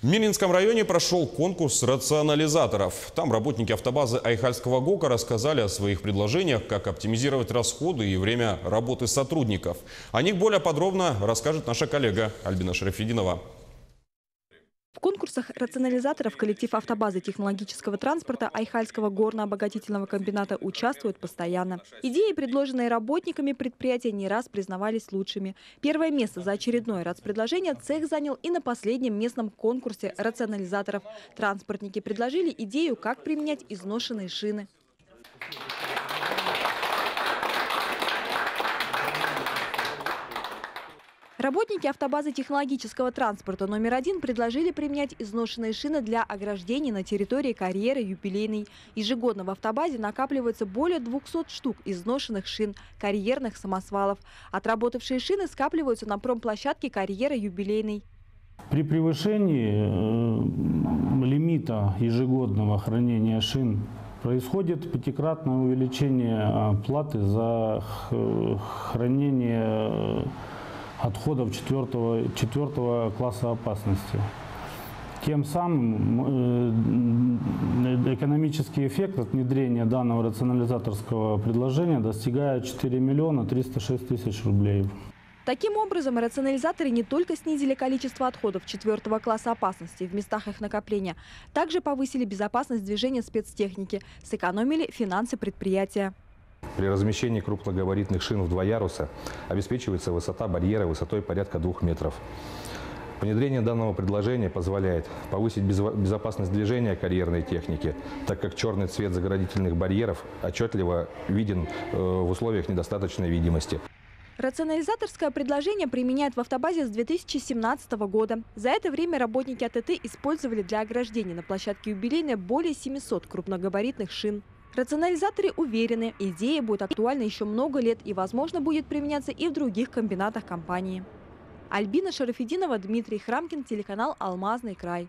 В Мининском районе прошел конкурс рационализаторов. Там работники автобазы Айхальского ГОКа рассказали о своих предложениях, как оптимизировать расходы и время работы сотрудников. О них более подробно расскажет наша коллега Альбина Шарафидинова. В конкурсах рационализаторов коллектив автобазы технологического транспорта Айхальского горно-обогатительного комбината участвует постоянно. Идеи, предложенные работниками предприятия, не раз признавались лучшими. Первое место за очередное рацпредложение цех занял и на последнем местном конкурсе рационализаторов. Транспортники предложили идею, как применять изношенные шины. Работники автобазы технологического транспорта номер 1 предложили применять изношенные шины для ограждений на территории карьеры Юбилейной. Ежегодно в автобазе накапливается более 200 штук изношенных шин, карьерных самосвалов. Отработавшие шины скапливаются на промплощадке карьеры Юбилейной. При превышении лимита ежегодного хранения шин происходит пятикратное увеличение платы за хранение отходов четвертого класса опасности. Тем самым экономический эффект от внедрения данного рационализаторского предложения достигает 4 306 000 рублей. Таким образом, рационализаторы не только снизили количество отходов четвертого класса опасности в местах их накопления, также повысили безопасность движения спецтехники, сэкономили финансы предприятия. При размещении крупногабаритных шин в 2 яруса обеспечивается высота барьера высотой порядка 2 метров. Внедрение данного предложения позволяет повысить безопасность движения карьерной техники, так как черный цвет заградительных барьеров отчетливо виден в условиях недостаточной видимости. Рационализаторское предложение применяют в автобазе с 2017 года. За это время работники АТТ использовали для ограждения на площадке Юбилейной более 700 крупногабаритных шин. Рационализаторы уверены, идея будет актуальна еще много лет и, возможно, будет применяться и в других комбинатах компании. Альбина Шарафидинова, Дмитрий Храмкин, телеканал «Алмазный край».